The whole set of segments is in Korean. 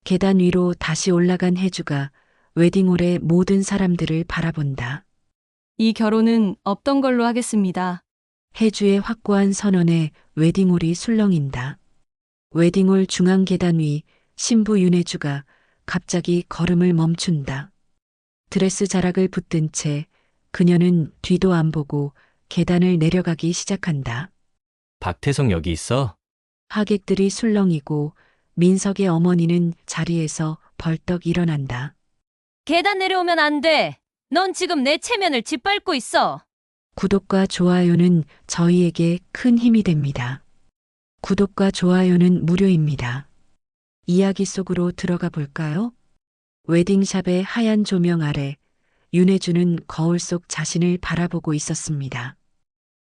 계단 위로 다시 올라간 혜주가 웨딩홀의 모든 사람들을 바라본다. 이 결혼은 없던 걸로 하겠습니다. 혜주의 확고한 선언에 웨딩홀이 술렁인다. 웨딩홀 중앙 계단 위 신부 윤혜주가 갑자기 걸음을 멈춘다. 드레스 자락을 붙든 채 그녀는 뒤도 안 보고 계단을 내려가기 시작한다. 박태성 여기 있어? 하객들이 술렁이고 민석의 어머니는 자리에서 벌떡 일어난다. 계단 내려오면 안 돼. 넌 지금 내 체면을 짓밟고 있어. 구독과 좋아요는 저희에게 큰 힘이 됩니다. 구독과 좋아요는 무료입니다. 이야기 속으로 들어가 볼까요? 웨딩샵의 하얀 조명 아래 윤혜주는 거울 속 자신을 바라보고 있었습니다.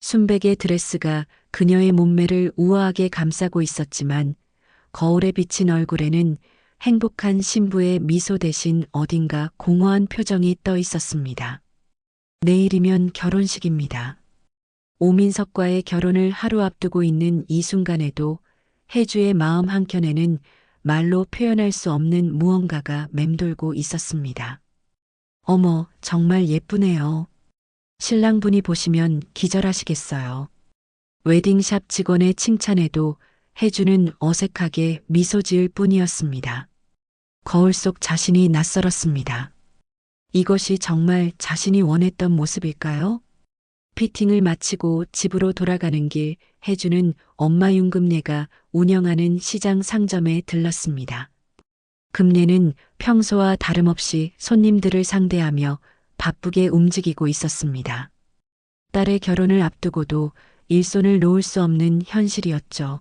순백의 드레스가 그녀의 몸매를 우아하게 감싸고 있었지만 거울에 비친 얼굴에는 행복한 신부의 미소 대신 어딘가 공허한 표정이 떠 있었습니다. 내일이면 결혼식입니다. 오민석과의 결혼을 하루 앞두고 있는 이 순간에도 혜주의 마음 한켠에는 말로 표현할 수 없는 무언가가 맴돌고 있었습니다. 어머, 정말 예쁘네요. 신랑분이 보시면 기절하시겠어요. 웨딩샵 직원의 칭찬에도 혜주는 어색하게 미소 지을 뿐이었습니다. 거울 속 자신이 낯설었습니다. 이것이 정말 자신이 원했던 모습일까요? 피팅을 마치고 집으로 돌아가는 길 혜주는 엄마 윤금네가 운영하는 시장 상점에 들렀습니다. 금네는 평소와 다름없이 손님들을 상대하며 바쁘게 움직이고 있었습니다. 딸의 결혼을 앞두고도 일손을 놓을 수 없는 현실이었죠.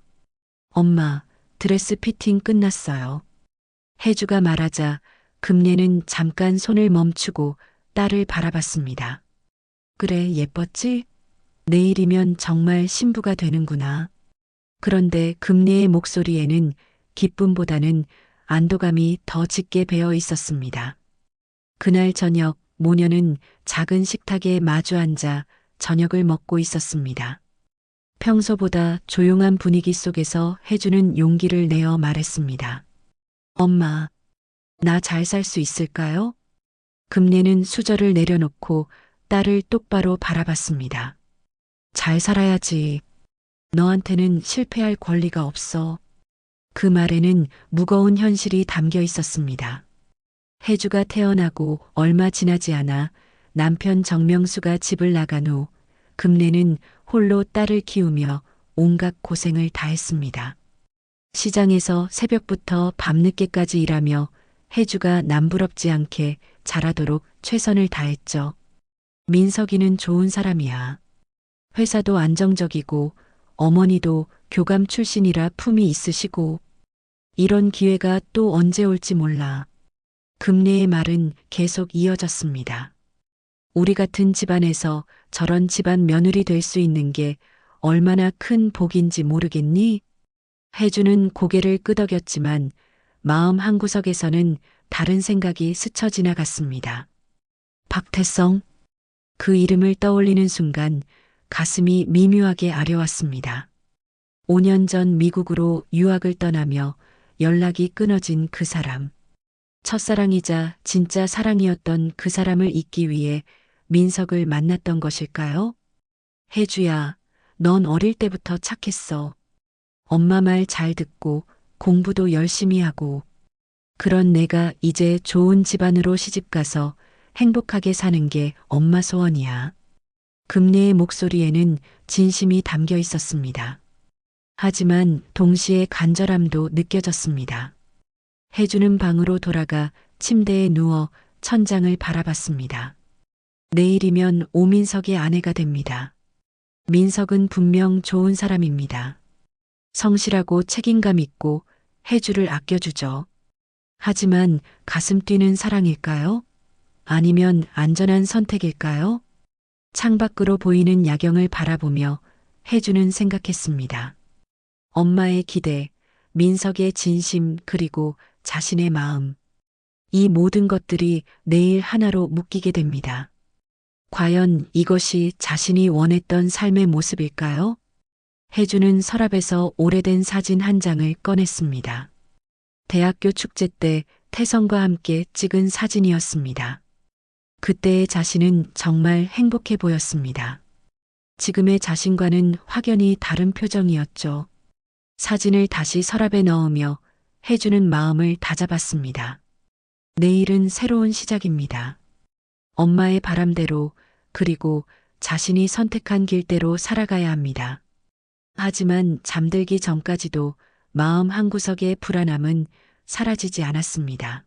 엄마, 드레스 피팅 끝났어요. 혜주가 말하자 금네는 잠깐 손을 멈추고 딸을 바라봤습니다. 그래, 예뻤지? 내일이면 정말 신부가 되는구나. 그런데 금네의 목소리에는 기쁨보다는 안도감이 더 짙게 배어 있었습니다. 그날 저녁 모녀는 작은 식탁에 마주 앉아 저녁을 먹고 있었습니다. 평소보다 조용한 분위기 속에서 혜주는 용기를 내어 말했습니다. 엄마, 나 잘 살 수 있을까요? 금네는 수저를 내려놓고 딸을 똑바로 바라봤습니다. 잘 살아야지. 너한테는 실패할 권리가 없어. 그 말에는 무거운 현실이 담겨 있었습니다. 혜주가 태어나고 얼마 지나지 않아 남편 정명수가 집을 나간 후 금네는 홀로 딸을 키우며 온갖 고생을 다했습니다. 시장에서 새벽부터 밤늦게까지 일하며 혜주가 남부럽지 않게 자라도록 최선을 다했죠. 민석이는 좋은 사람이야. 회사도 안정적이고 어머니도 교감 출신이라 품이 있으시고 이런 기회가 또 언제 올지 몰라. 금네의 말은 계속 이어졌습니다. 우리 같은 집안에서 저런 집안 며느리 될 수 있는 게 얼마나 큰 복인지 모르겠니? 혜주는 고개를 끄덕였지만 마음 한구석에서는 다른 생각이 스쳐 지나갔습니다. 박태성. 그 이름을 떠올리는 순간 가슴이 미묘하게 아려왔습니다. 5년 전 미국으로 유학을 떠나며 연락이 끊어진 그 사람. 첫사랑이자 진짜 사랑이었던 그 사람을 잊기 위해 민석을 만났던 것일까요? 혜주야, 넌 어릴 때부터 착했어. 엄마 말 잘 듣고 공부도 열심히 하고 그런 내가 이제 좋은 집안으로 시집가서 행복하게 사는 게 엄마 소원이야. 금네의 목소리에는 진심이 담겨 있었습니다. 하지만 동시에 간절함도 느껴졌습니다. 혜주는 방으로 돌아가 침대에 누워 천장을 바라봤습니다. 내일이면 오민석의 아내가 됩니다. 민석은 분명 좋은 사람입니다. 성실하고 책임감 있고 혜주를 아껴주죠. 하지만 가슴 뛰는 사랑일까요? 아니면 안전한 선택일까요? 창밖으로 보이는 야경을 바라보며 혜주는 생각했습니다. 엄마의 기대, 민석의 진심 그리고 자신의 마음. 이 모든 것들이 내일 하나로 묶이게 됩니다. 과연 이것이 자신이 원했던 삶의 모습일까요? 혜주는 서랍에서 오래된 사진 한 장을 꺼냈습니다. 대학교 축제 때 태성과 함께 찍은 사진이었습니다. 그때의 자신은 정말 행복해 보였습니다. 지금의 자신과는 확연히 다른 표정이었죠. 사진을 다시 서랍에 넣으며 혜주는 마음을 다잡았습니다. 내일은 새로운 시작입니다. 엄마의 바람대로 그리고 자신이 선택한 길대로 살아가야 합니다. 하지만 잠들기 전까지도 마음 한구석의 불안함은 사라지지 않았습니다.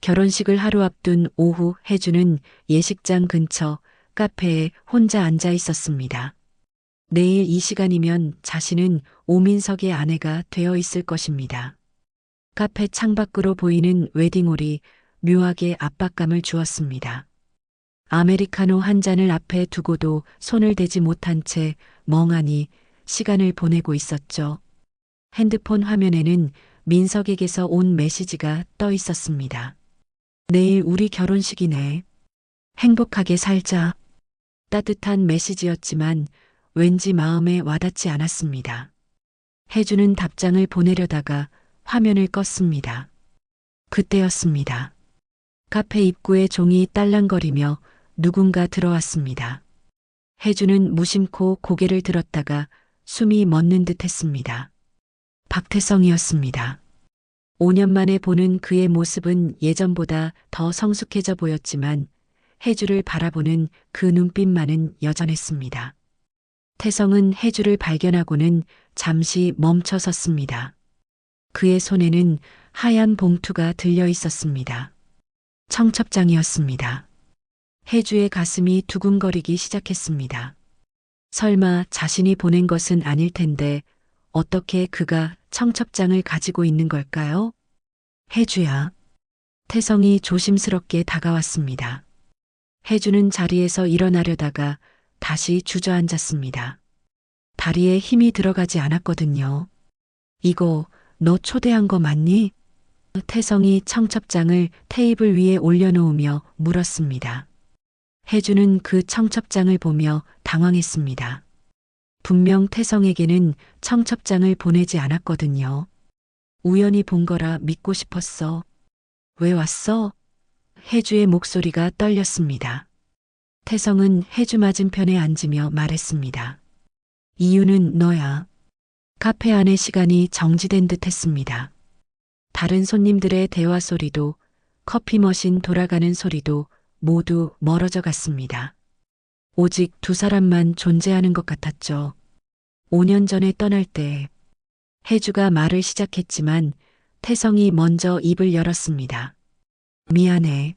결혼식을 하루 앞둔 오후 혜주는 예식장 근처 카페에 혼자 앉아 있었습니다. 내일 이 시간이면 자신은 오민석의 아내가 되어 있을 것입니다. 카페 창밖으로 보이는 웨딩홀이 묘하게 압박감을 주었습니다. 아메리카노 한 잔을 앞에 두고도 손을 대지 못한 채 멍하니 시간을 보내고 있었죠. 핸드폰 화면에는 민석에게서 온 메시지가 떠 있었습니다. 내일 우리 결혼식이네. 행복하게 살자. 따뜻한 메시지였지만 왠지 마음에 와닿지 않았습니다. 혜주는 답장을 보내려다가 화면을 껐습니다. 그때였습니다. 카페 입구에 종이 딸랑거리며 누군가 들어왔습니다. 혜주는 무심코 고개를 들었다가 숨이 멎는 듯 했습니다. 박태성이었습니다. 5년 만에 보는 그의 모습은 예전보다 더 성숙해져 보였지만 혜주를 바라보는 그 눈빛만은 여전했습니다. 태성은 혜주를 발견하고는 잠시 멈춰 섰습니다. 그의 손에는 하얀 봉투가 들려 있었습니다. 청첩장이었습니다. 혜주의 가슴이 두근거리기 시작했습니다. 설마 자신이 보낸 것은 아닐 텐데 어떻게 그가 청첩장을 가지고 있는 걸까요? 혜주야. 태성이 조심스럽게 다가왔습니다. 혜주는 자리에서 일어나려다가 다시 주저앉았습니다. 다리에 힘이 들어가지 않았거든요. 이거 너 초대한 거 맞니? 태성이 청첩장을 테이블 위에 올려놓으며 물었습니다. 혜주는 그 청첩장을 보며 당황했습니다. 분명 태성에게는 청첩장을 보내지 않았거든요. 우연히 본 거라 믿고 싶었어. 왜 왔어? 혜주의 목소리가 떨렸습니다. 태성은 혜주 맞은편에 앉으며 말했습니다. 이유는 너야. 카페 안의 시간이 정지된 듯 했습니다. 다른 손님들의 대화 소리도 커피 머신 돌아가는 소리도 모두 멀어져 갔습니다. 오직 두 사람만 존재하는 것 같았죠. 5년 전에 떠날 때 혜주가 말을 시작했지만 태성이 먼저 입을 열었습니다. 미안해.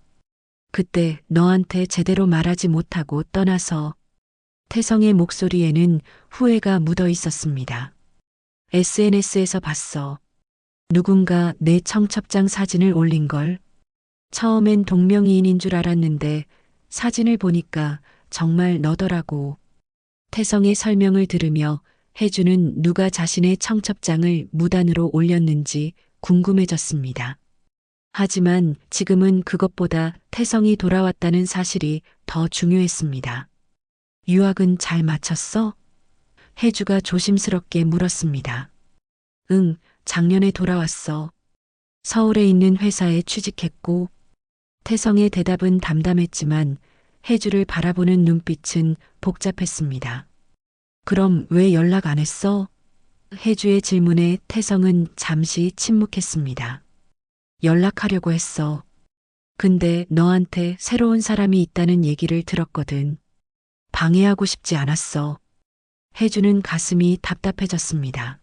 그때 너한테 제대로 말하지 못하고 떠나서. 태성의 목소리에는 후회가 묻어 있었습니다. SNS에서 봤어. 누군가 내 청첩장 사진을 올린 걸. 처음엔 동명이인인 줄 알았는데 사진을 보니까 정말 너더라고. 태성의 설명을 들으며 혜주는 누가 자신의 청첩장을 무단으로 올렸는지 궁금해졌습니다. 하지만 지금은 그것보다 태성이 돌아왔다는 사실이 더 중요했습니다. 유학은 잘 마쳤어? 혜주가 조심스럽게 물었습니다. 응, 작년에 돌아왔어. 서울에 있는 회사에 취직했고. 태성의 대답은 담담했지만 혜주를 바라보는 눈빛은 복잡했습니다. 그럼 왜 연락 안 했어? 혜주의 질문에 태성은 잠시 침묵했습니다. 연락하려고 했어. 근데 너한테 새로운 사람이 있다는 얘기를 들었거든. 방해하고 싶지 않았어. 혜주는 가슴이 답답해졌습니다.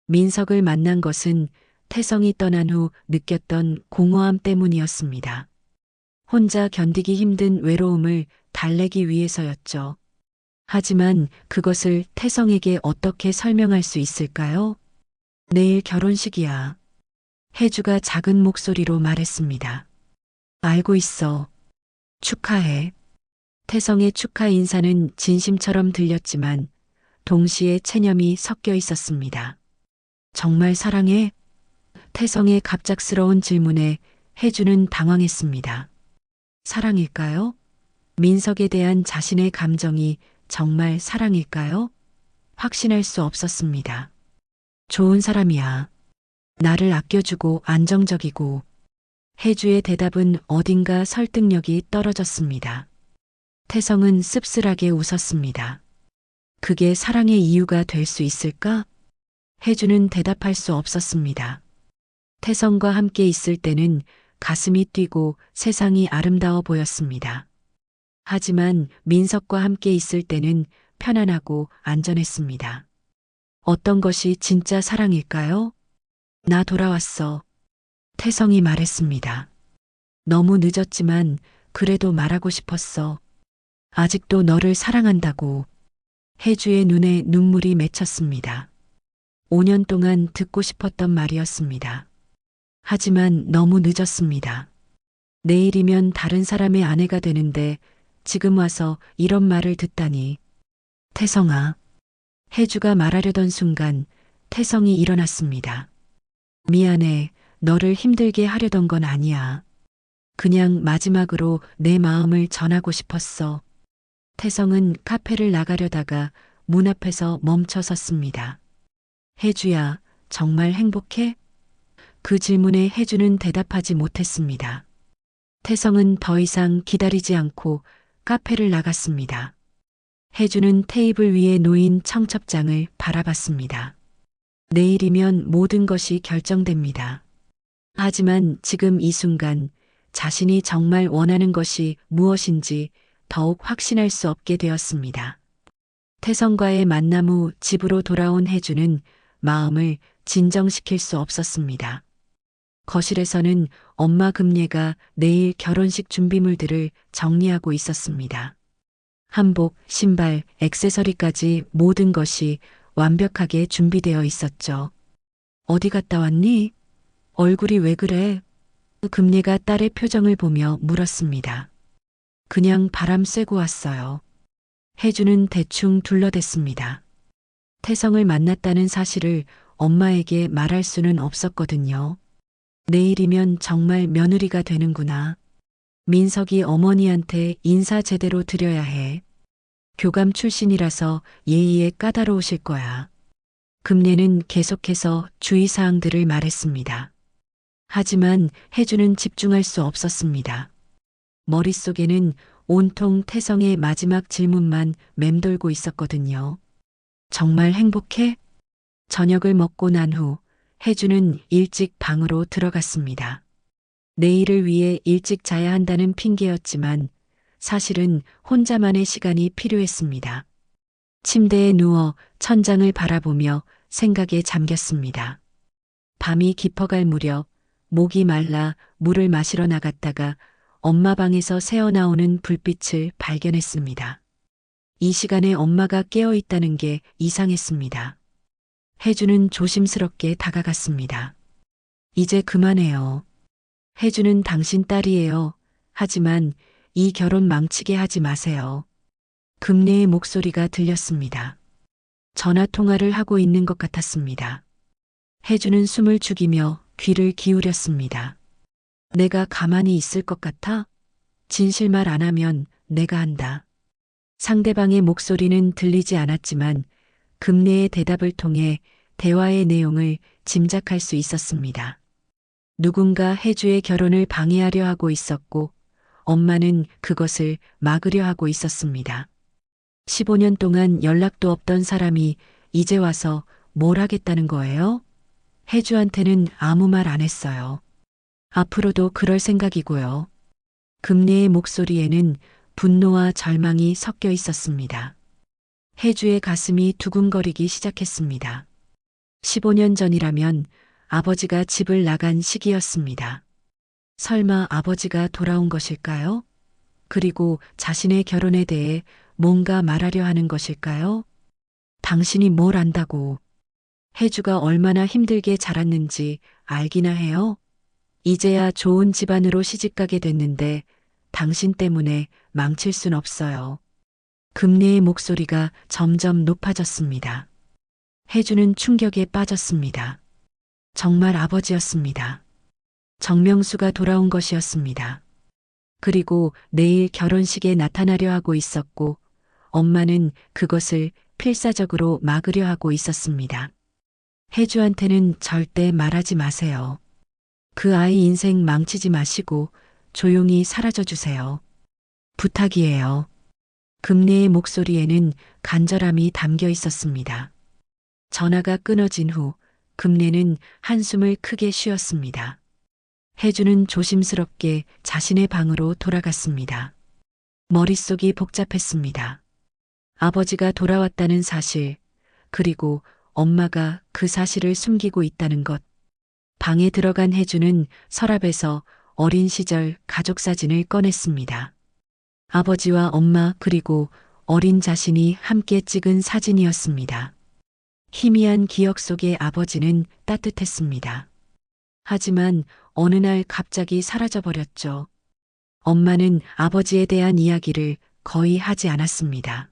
민석을 만난 것은 태성이 떠난 후 느꼈던 공허함 때문이었습니다. 혼자 견디기 힘든 외로움을 달래기 위해서였죠. 하지만 그것을 태성에게 어떻게 설명할 수 있을까요? 내일 결혼식이야. 혜주가 작은 목소리로 말했습니다. 알고 있어. 축하해. 태성의 축하 인사는 진심처럼 들렸지만 동시에 체념이 섞여 있었습니다. 정말 사랑해? 태성의 갑작스러운 질문에 혜주는 당황했습니다. 사랑일까요? 민석에 대한 자신의 감정이 정말 사랑일까요? 확신할 수 없었습니다. 좋은 사람이야. 나를 아껴주고 안정적이고. 혜주의 대답은 어딘가 설득력이 떨어졌습니다. 태성은 씁쓸하게 웃었습니다. 그게 사랑의 이유가 될 수 있을까? 혜주는 대답할 수 없었습니다. 태성과 함께 있을 때는 가슴이 뛰고 세상이 아름다워 보였습니다. 하지만 민석과 함께 있을 때는 편안하고 안전했습니다. 어떤 것이 진짜 사랑일까요? 나 돌아왔어. 태성이 말했습니다. 너무 늦었지만 그래도 말하고 싶었어. 아직도 너를 사랑한다고. 혜주의 눈에 눈물이 맺혔습니다. 5년 동안 듣고 싶었던 말이었습니다. 하지만 너무 늦었습니다. 내일이면 다른 사람의 아내가 되는데 지금 와서 이런 말을 듣다니. 태성아. 혜주가 말하려던 순간 태성이 일어났습니다. 미안해. 너를 힘들게 하려던 건 아니야. 그냥 마지막으로 내 마음을 전하고 싶었어. 태성은 카페를 나가려다가 문 앞에서 멈춰 섰습니다. 혜주야, 정말 행복해? 그 질문에 혜주는 대답하지 못했습니다. 태성은 더 이상 기다리지 않고 카페를 나갔습니다. 혜주는 테이블 위에 놓인 청첩장을 바라봤습니다. 내일이면 모든 것이 결정됩니다. 하지만 지금 이 순간 자신이 정말 원하는 것이 무엇인지 더욱 확신할 수 없게 되었습니다. 태성과의 만남 후 집으로 돌아온 혜주는 마음을 진정시킬 수 없었습니다. 거실에서는 엄마 금예가 내일 결혼식 준비물들을 정리하고 있었습니다. 한복, 신발, 액세서리까지 모든 것이 완벽하게 준비되어 있었죠. 어디 갔다 왔니? 얼굴이 왜 그래? 금예가 딸의 표정을 보며 물었습니다. 그냥 바람 쐬고 왔어요. 혜주는 대충 둘러댔습니다. 태성을 만났다는 사실을 엄마에게 말할 수는 없었거든요. 내일이면 정말 며느리가 되는구나. 민석이 어머니한테 인사 제대로 드려야 해. 교감 출신이라서 예의에 까다로우실 거야. 금예는 계속해서 주의사항들을 말했습니다. 하지만 혜주는 집중할 수 없었습니다. 머릿속에는 온통 태성의 마지막 질문만 맴돌고 있었거든요. 정말 행복해? 저녁을 먹고 난 후 혜주는 일찍 방으로 들어갔습니다. 내일을 위해 일찍 자야 한다는 핑계였지만 사실은 혼자만의 시간이 필요했습니다. 침대에 누워 천장을 바라보며 생각에 잠겼습니다. 밤이 깊어갈 무렵 목이 말라 물을 마시러 나갔다가 엄마 방에서 새어나오는 불빛을 발견했습니다. 이 시간에 엄마가 깨어 있다는 게 이상했습니다. 혜주는 조심스럽게 다가갔습니다. 이제 그만해요. 혜주는 당신 딸이에요. 하지만 이 결혼 망치게 하지 마세요. 금례의 목소리가 들렸습니다. 전화 통화를 하고 있는 것 같았습니다. 혜주는 숨을 죽이며 귀를 기울였습니다. 내가 가만히 있을 것 같아? 진실말 안 하면 내가 한다. 상대방의 목소리는 들리지 않았지만 금례의 대답을 통해 대화의 내용을 짐작할 수 있었습니다. 누군가 혜주의 결혼을 방해하려 하고 있었고 엄마는 그것을 막으려 하고 있었습니다. 15년 동안 연락도 없던 사람이 이제 와서 뭘 하겠다는 거예요? 혜주한테는 아무 말 안 했어요. 앞으로도 그럴 생각이고요. 금례의 목소리에는 분노와 절망이 섞여 있었습니다. 혜주의 가슴이 두근거리기 시작했습니다. 15년 전이라면 아버지가 집을 나간 시기였습니다. 설마 아버지가 돌아온 것일까요? 그리고 자신의 결혼에 대해 뭔가 말하려 하는 것일까요? 당신이 뭘 안다고. 혜주가 얼마나 힘들게 자랐는지 알기나 해요? 이제야 좋은 집안으로 시집가게 됐는데 당신 때문에 망칠 순 없어요. 금례의 목소리가 점점 높아졌습니다. 혜주는 충격에 빠졌습니다. 정말 아버지였습니다. 정명수가 돌아온 것이었습니다. 그리고 내일 결혼식에 나타나려 하고 있었고 엄마는 그것을 필사적으로 막으려 하고 있었습니다. 혜주한테는 절대 말하지 마세요. 그 아이 인생 망치지 마시고 조용히 사라져 주세요. 부탁이에요. 금례의 목소리에는 간절함이 담겨 있었습니다. 전화가 끊어진 후 금례는 한숨을 크게 쉬었습니다. 혜주는 조심스럽게 자신의 방으로 돌아갔습니다. 머릿속이 복잡했습니다. 아버지가 돌아왔다는 사실, 그리고 엄마가 그 사실을 숨기고 있다는 것. 방에 들어간 혜주는 서랍에서 어린 시절 가족 사진을 꺼냈습니다. 아버지와 엄마 그리고 어린 자신이 함께 찍은 사진이었습니다. 희미한 기억 속의 아버지는 따뜻했습니다. 하지만 어느 날 갑자기 사라져버렸죠. 엄마는 아버지에 대한 이야기를 거의 하지 않았습니다.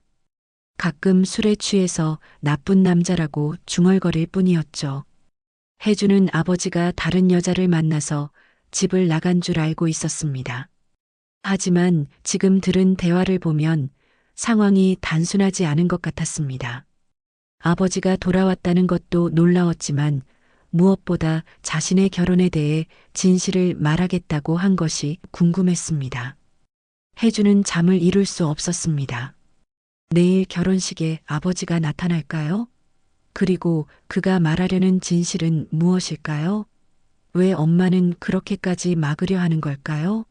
가끔 술에 취해서 나쁜 남자라고 중얼거릴 뿐이었죠. 혜주는 아버지가 다른 여자를 만나서 집을 나간 줄 알고 있었습니다. 하지만 지금 들은 대화를 보면 상황이 단순하지 않은 것 같았습니다. 아버지가 돌아왔다는 것도 놀라웠지만 무엇보다 자신의 결혼에 대해 진실을 말하겠다고 한 것이 궁금했습니다. 혜주는 잠을 이룰 수 없었습니다. 내일 결혼식에 아버지가 나타날까요? 그리고 그가 말하려는 진실은 무엇일까요? 왜 엄마는 그렇게까지 막으려 하는 걸까요?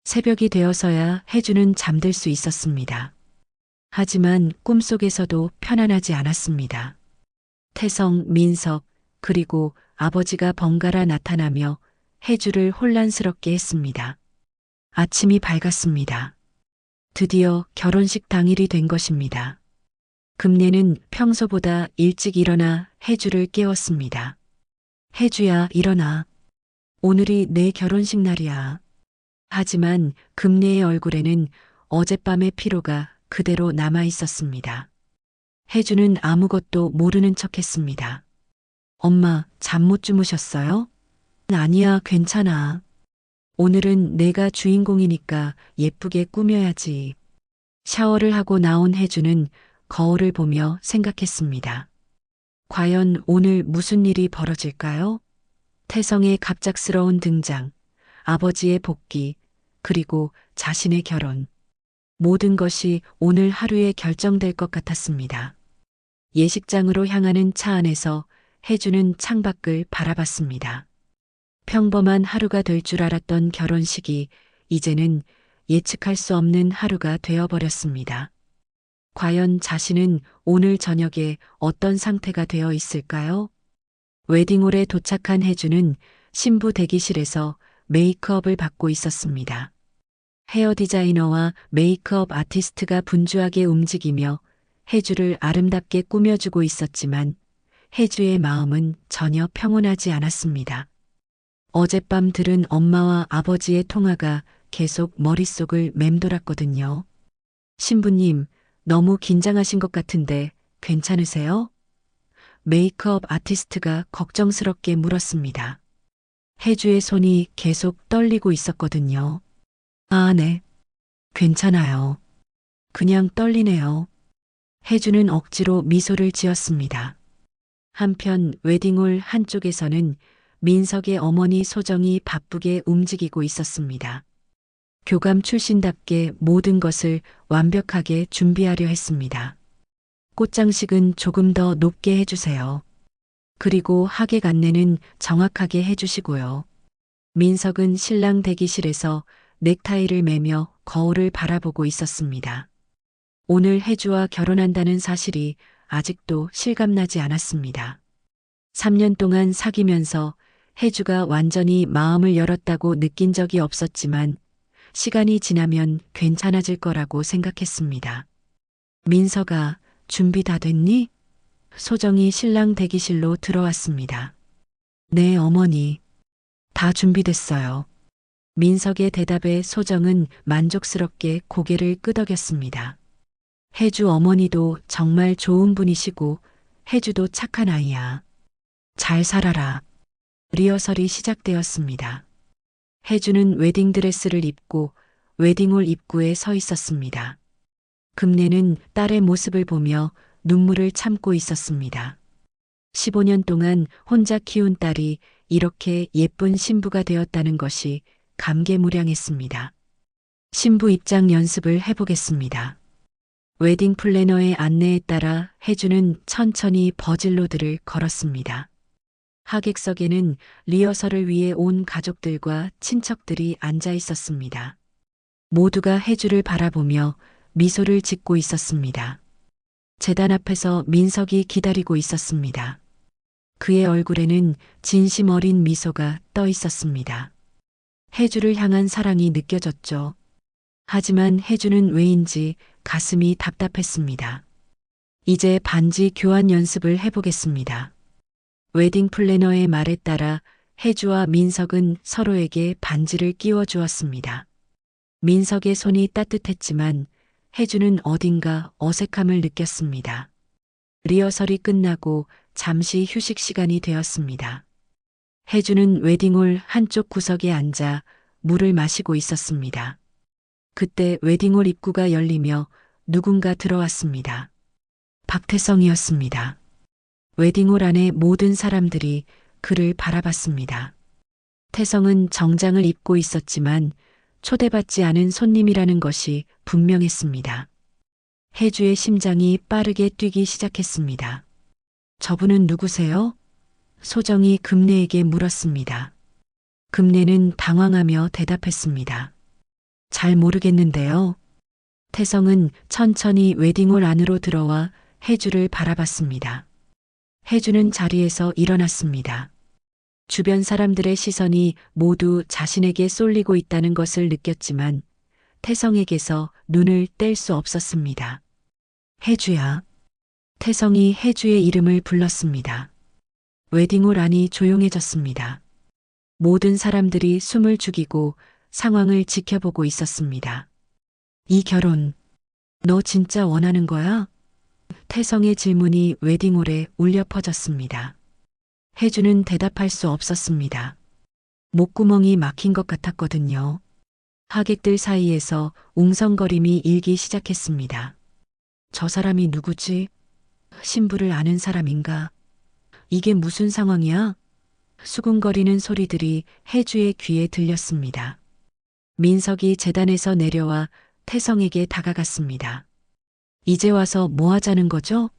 새벽이 되어서야 혜주는 잠들 수 있었습니다. 하지만 꿈속에서도 편안하지 않았습니다. 태성, 민석, 그리고 아버지가 번갈아 나타나며 혜주를 혼란스럽게 했습니다. 아침이 밝았습니다. 드디어 결혼식 당일이 된 것입니다. 금례는 평소보다 일찍 일어나 혜주를 깨웠습니다. 혜주야, 일어나. 오늘이 내 결혼식 날이야. 하지만 금례의 얼굴에는 어젯밤의 피로가 그대로 남아 있었습니다. 혜주는 아무것도 모르는 척했습니다. 엄마, 잠 못 주무셨어요? 아니야, 괜찮아. 오늘은 내가 주인공이니까 예쁘게 꾸며야지. 샤워를 하고 나온 혜주는 거울을 보며 생각했습니다. 과연 오늘 무슨 일이 벌어질까요? 태성의 갑작스러운 등장, 아버지의 복귀, 그리고 자신의 결혼. 모든 것이 오늘 하루에 결정될 것 같았습니다. 예식장으로 향하는 차 안에서 혜주는 창밖을 바라봤습니다. 평범한 하루가 될 줄 알았던 결혼식이 이제는 예측할 수 없는 하루가 되어버렸습니다. 과연 자신은 오늘 저녁에 어떤 상태가 되어 있을까요? 웨딩홀에 도착한 혜주는 신부 대기실에서 메이크업을 받고 있었습니다. 헤어 디자이너와 메이크업 아티스트가 분주하게 움직이며 혜주를 아름답게 꾸며주고 있었지만 혜주의 마음은 전혀 평온하지 않았습니다. 어젯밤 들은 엄마와 아버지의 통화가 계속 머릿속을 맴돌았거든요. 신부님, 너무 긴장하신 것 같은데 괜찮으세요? 메이크업 아티스트가 걱정스럽게 물었습니다. 혜주의 손이 계속 떨리고 있었거든요. 아, 네. 괜찮아요. 그냥 떨리네요. 혜주는 억지로 미소를 지었습니다. 한편 웨딩홀 한쪽에서는 민석의 어머니 소정이 바쁘게 움직이고 있었습니다. 교감 출신답게 모든 것을 완벽하게 준비하려 했습니다. 꽃장식은 조금 더 높게 해주세요. 그리고 하객 안내는 정확하게 해주시고요. 민석은 신랑 대기실에서 넥타이를 매며 거울을 바라보고 있었습니다. 오늘 혜주와 결혼한다는 사실이 아직도 실감나지 않았습니다. 3년 동안 사귀면서 혜주가 완전히 마음을 열었다고 느낀 적이 없었지만 시간이 지나면 괜찮아질 거라고 생각했습니다. 민석아, 준비 다 됐니? 소정이 신랑 대기실로 들어왔습니다. 네, 어머니. 다 준비됐어요. 민석의 대답에 소정은 만족스럽게 고개를 끄덕였습니다. 혜주 어머니도 정말 좋은 분이시고 혜주도 착한 아이야. 잘 살아라. 리허설이 시작되었습니다. 혜주는 웨딩드레스를 입고 웨딩홀 입구에 서 있었습니다. 금례는 딸의 모습을 보며 눈물을 참고 있었습니다. 15년 동안 혼자 키운 딸이 이렇게 예쁜 신부가 되었다는 것이 감개무량했습니다. 신부 입장 연습을 해보겠습니다. 웨딩 플래너의 안내에 따라 해주는 천천히 버질로드를 걸었습니다. 하객석에는 리허설을 위해 온 가족들과 친척들이 앉아 있었습니다. 모두가 해주를 바라보며 미소를 짓고 있었습니다. 제단 앞에서 민석이 기다리고 있었습니다. 그의 얼굴에는 진심 어린 미소가 떠 있었습니다. 해주를 향한 사랑이 느껴졌죠. 하지만 해주는 왜인지 가슴이 답답했습니다. 이제 반지 교환 연습을 해보겠습니다. 웨딩 플래너의 말에 따라 해주와 민석은 서로에게 반지를 끼워 주었습니다. 민석의 손이 따뜻했지만 해주는 어딘가 어색함을 느꼈습니다. 리허설이 끝나고 잠시 휴식 시간이 되었습니다. 해주는 웨딩홀 한쪽 구석에 앉아 물을 마시고 있었습니다. 그때 웨딩홀 입구가 열리며 누군가 들어왔습니다. 박태성이었습니다. 웨딩홀 안에 모든 사람들이 그를 바라봤습니다. 태성은 정장을 입고 있었지만 초대받지 않은 손님이라는 것이 분명했습니다. 해주의 심장이 빠르게 뛰기 시작했습니다. 저분은 누구세요? 소정이 금내에게 물었습니다. 금내는 당황하며 대답했습니다. 잘 모르겠는데요. 태성은 천천히 웨딩홀 안으로 들어와 해주를 바라봤습니다. 해주는 자리에서 일어났습니다. 주변 사람들의 시선이 모두 자신에게 쏠리고 있다는 것을 느꼈지만 태성에게서 눈을 뗄 수 없었습니다. 해주야. 태성이 해주의 이름을 불렀습니다. 웨딩홀 안이 조용해졌습니다. 모든 사람들이 숨을 죽이고 상황을 지켜보고 있었습니다. 이 결혼, 너 진짜 원하는 거야? 태성의 질문이 웨딩홀에 울려 퍼졌습니다. 해주는 대답할 수 없었습니다. 목구멍이 막힌 것 같았거든요. 하객들 사이에서 웅성거림이 일기 시작했습니다. 저 사람이 누구지? 신부를 아는 사람인가? 이게 무슨 상황이야? 수군거리는 소리들이 해주의 귀에 들렸습니다. 민석이 제단에서 내려와 태성에게 다가갔습니다. 이제 와서 뭐 하자는 거죠?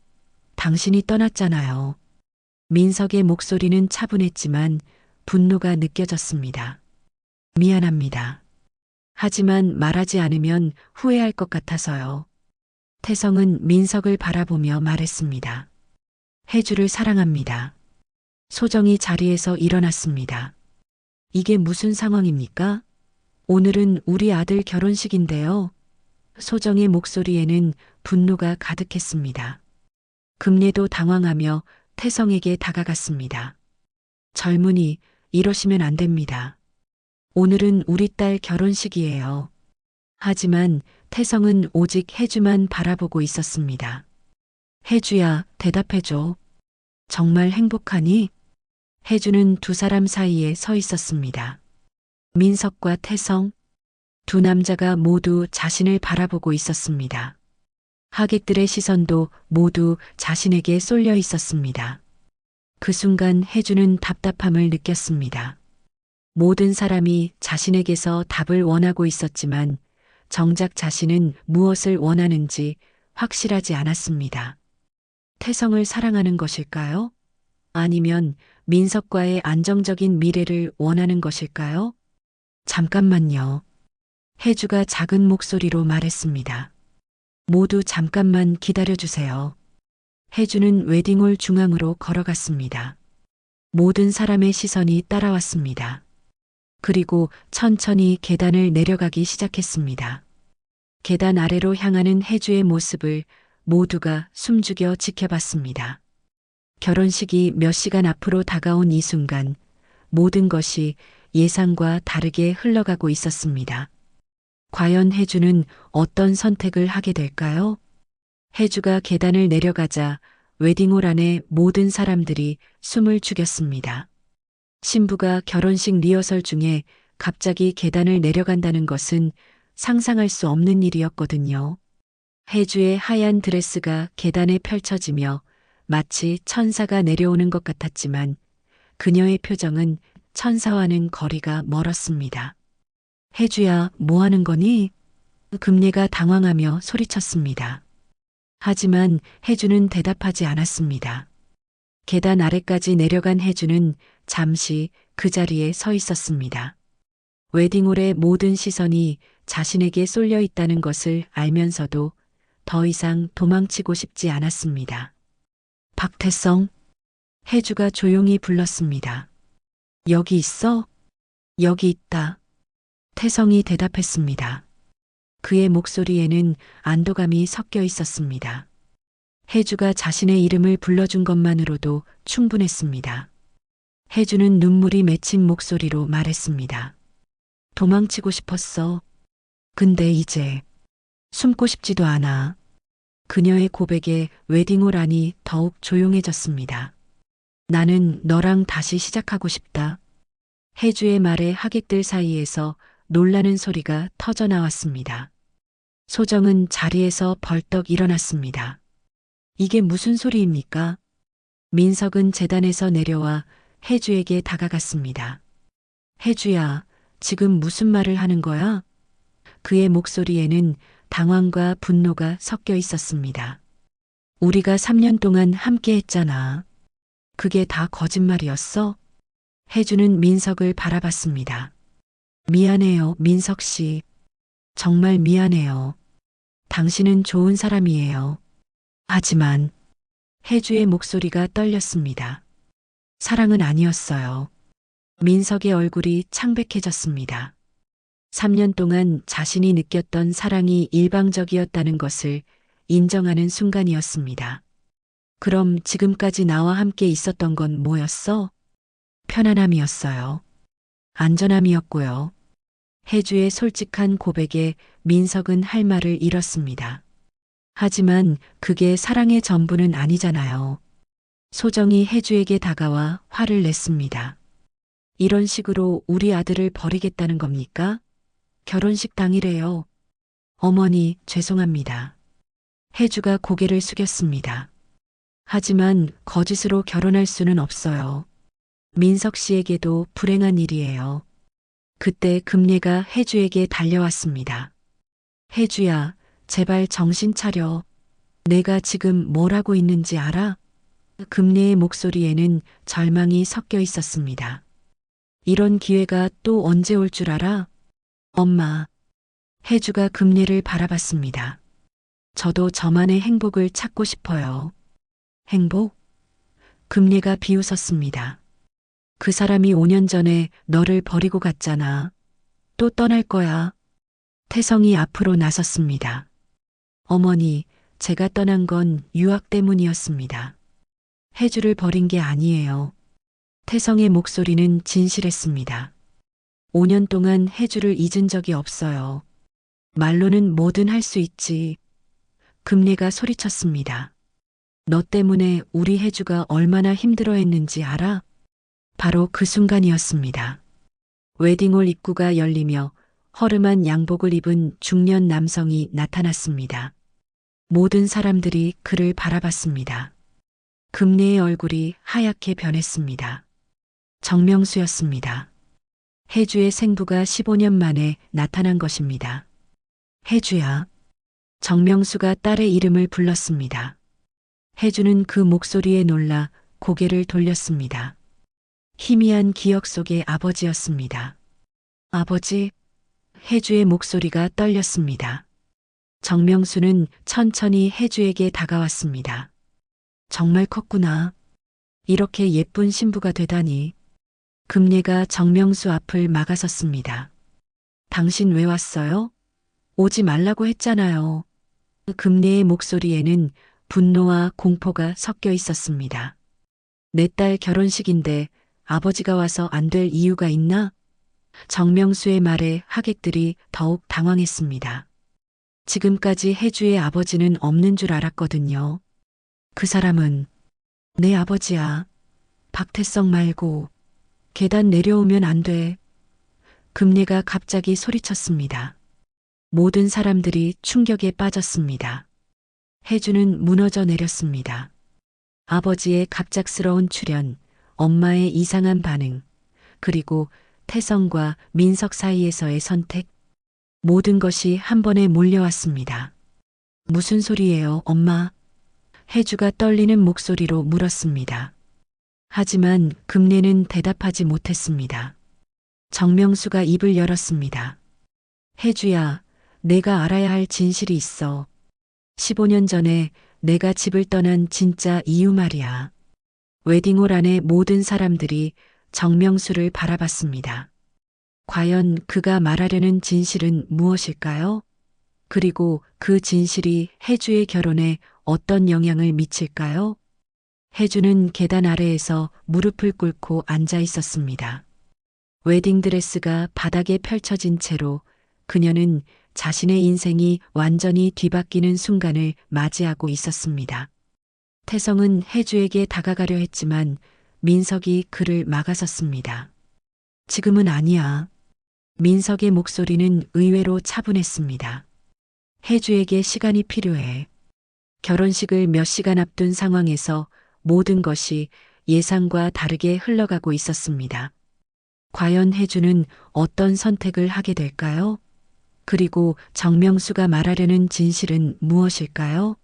당신이 떠났잖아요. 민석의 목소리는 차분했지만 분노가 느껴졌습니다. 미안합니다. 하지만 말하지 않으면 후회할 것 같아서요. 태성은 민석을 바라보며 말했습니다. 해주를 사랑합니다. 소정이 자리에서 일어났습니다. 이게 무슨 상황입니까? 오늘은 우리 아들 결혼식인데요. 소정의 목소리에는 분노가 가득했습니다. 금례도 당황하며 태성에게 다가갔습니다. 젊은이, 이러시면 안 됩니다. 오늘은 우리 딸 결혼식이에요. 하지만 태성은 오직 해주만 바라보고 있었습니다. 해주야, 대답해줘. 정말 행복하니? 해주는 두 사람 사이에 서 있었습니다. 민석과 태성, 두 남자가 모두 자신을 바라보고 있었습니다. 하객들의 시선도 모두 자신에게 쏠려 있었습니다. 그 순간 해주는 답답함을 느꼈습니다. 모든 사람이 자신에게서 답을 원하고 있었지만 정작 자신은 무엇을 원하는지 확실하지 않았습니다. 태성을 사랑하는 것일까요? 아니면 민석과의 안정적인 미래를 원하는 것일까요? 잠깐만요. 해주가 작은 목소리로 말했습니다. 모두 잠깐만 기다려주세요. 해주는 웨딩홀 중앙으로 걸어갔습니다. 모든 사람의 시선이 따라왔습니다. 그리고 천천히 계단을 내려가기 시작했습니다. 계단 아래로 향하는 해주의 모습을 모두가 숨죽여 지켜봤습니다. 결혼식이 몇 시간 앞으로 다가온 이 순간 모든 것이 예상과 다르게 흘러가고 있었습니다. 과연 해주는 어떤 선택을 하게 될까요? 해주가 계단을 내려가자 웨딩홀 안에 모든 사람들이 숨을 죽였습니다. 신부가 결혼식 리허설 중에 갑자기 계단을 내려간다는 것은 상상할 수 없는 일이었거든요. 해주의 하얀 드레스가 계단에 펼쳐지며 마치 천사가 내려오는 것 같았지만 그녀의 표정은 천사와는 거리가 멀었습니다. 혜주야, 뭐 하는 거니? 금례가 당황하며 소리쳤습니다. 하지만 혜주는 대답하지 않았습니다. 계단 아래까지 내려간 혜주는 잠시 그 자리에 서 있었습니다. 웨딩홀의 모든 시선이 자신에게 쏠려 있다는 것을 알면서도 더 이상 도망치고 싶지 않았습니다. 박태성, 혜주가 조용히 불렀습니다. 여기 있어? 여기 있다. 태성이 대답했습니다. 그의 목소리에는 안도감이 섞여 있었습니다. 혜주가 자신의 이름을 불러준 것만으로도 충분했습니다. 혜주는 눈물이 맺힌 목소리로 말했습니다. 도망치고 싶었어. 근데 이제 숨고 싶지도 않아. 그녀의 고백에 웨딩홀 안이 더욱 조용해졌습니다. 나는 너랑 다시 시작하고 싶다. 혜주의 말에 하객들 사이에서 놀라는 소리가 터져 나왔습니다. 소정은 자리에서 벌떡 일어났습니다. 이게 무슨 소리입니까? 민석은 계단에서 내려와 혜주에게 다가갔습니다. 혜주야, 지금 무슨 말을 하는 거야? 그의 목소리에는 당황과 분노가 섞여 있었습니다. 우리가 3년 동안 함께 했잖아. 그게 다 거짓말이었어? 혜주는 민석을 바라봤습니다. 미안해요, 민석 씨. 정말 미안해요. 당신은 좋은 사람이에요. 하지만 혜주의 목소리가 떨렸습니다. 사랑은 아니었어요. 민석의 얼굴이 창백해졌습니다. 3년 동안 자신이 느꼈던 사랑이 일방적이었다는 것을 인정하는 순간이었습니다. 그럼 지금까지 나와 함께 있었던 건 뭐였어? 편안함이었어요. 안전함이었고요. 혜주의 솔직한 고백에 민석은 할 말을 잃었습니다. 하지만 그게 사랑의 전부는 아니잖아요. 소정이 혜주에게 다가와 화를 냈습니다. 이런 식으로 우리 아들을 버리겠다는 겁니까? 결혼식 당일에요. 어머니, 죄송합니다. 혜주가 고개를 숙였습니다. 하지만 거짓으로 결혼할 수는 없어요. 민석 씨에게도 불행한 일이에요. 그때 금례가 혜주에게 달려왔습니다. 혜주야, 제발 정신 차려. 내가 지금 뭘 하고 있는지 알아? 금례의 목소리에는 절망이 섞여 있었습니다. 이런 기회가 또 언제 올 줄 알아? 엄마. 혜주가 금례를 바라봤습니다. 저도 저만의 행복을 찾고 싶어요. 행복? 금례가 비웃었습니다. 그 사람이 5년 전에 너를 버리고 갔잖아. 또 떠날 거야. 태성이 앞으로 나섰습니다. 어머니, 제가 떠난 건 유학 때문이었습니다. 혜주를 버린 게 아니에요. 태성의 목소리는 진실했습니다. 5년 동안 혜주를 잊은 적이 없어요. 말로는 뭐든 할 수 있지. 금례가 소리쳤습니다. 너 때문에 우리 혜주가 얼마나 힘들어했는지 알아? 바로 그 순간이었습니다. 웨딩홀 입구가 열리며 허름한 양복을 입은 중년 남성이 나타났습니다. 모든 사람들이 그를 바라봤습니다. 금례의 얼굴이 하얗게 변했습니다. 정명수였습니다. 혜주의 생부가 15년 만에 나타난 것입니다. 혜주야. 정명수가 딸의 이름을 불렀습니다. 혜주는 그 목소리에 놀라 고개를 돌렸습니다. 희미한 기억 속의 아버지였습니다. 아버지? 혜주의 목소리가 떨렸습니다. 정명수는 천천히 혜주에게 다가왔습니다. 정말 컸구나. 이렇게 예쁜 신부가 되다니. 금례가 정명수 앞을 막아섰습니다. 당신 왜 왔어요? 오지 말라고 했잖아요. 금례의 목소리에는 분노와 공포가 섞여 있었습니다. 내 딸 결혼식인데 아버지가 와서 안 될 이유가 있나? 정명수의 말에 하객들이 더욱 당황했습니다. 지금까지 혜주의 아버지는 없는 줄 알았거든요. 그 사람은 내 아버지야. 박태성 말고 계단 내려오면 안 돼. 금례가 갑자기 소리쳤습니다. 모든 사람들이 충격에 빠졌습니다. 혜주는 무너져 내렸습니다. 아버지의 갑작스러운 출연, 엄마의 이상한 반응, 그리고 태성과 민석 사이에서의 선택, 모든 것이 한 번에 몰려왔습니다. 무슨 소리예요, 엄마? 혜주가 떨리는 목소리로 물었습니다. 하지만 금내는 대답하지 못했습니다. 정명수가 입을 열었습니다. 혜주야, 내가 알아야 할 진실이 있어. 15년 전에 내가 집을 떠난 진짜 이유 말이야. 웨딩홀 안에 모든 사람들이 정명수를 바라봤습니다. 과연 그가 말하려는 진실은 무엇일까요? 그리고 그 진실이 혜주의 결혼에 어떤 영향을 미칠까요? 혜주는 계단 아래에서 무릎을 꿇고 앉아 있었습니다. 웨딩드레스가 바닥에 펼쳐진 채로 그녀는 자신의 인생이 완전히 뒤바뀌는 순간을 맞이하고 있었습니다. 태성은 혜주에게 다가가려 했지만 민석이 그를 막아섰습니다. 지금은 아니야. 민석의 목소리는 의외로 차분했습니다. 혜주에게 시간이 필요해. 결혼식을 몇 시간 앞둔 상황에서 모든 것이 예상과 다르게 흘러가고 있었습니다. 과연 혜주는 어떤 선택을 하게 될까요? 그리고 정명수가 말하려는 진실은 무엇일까요?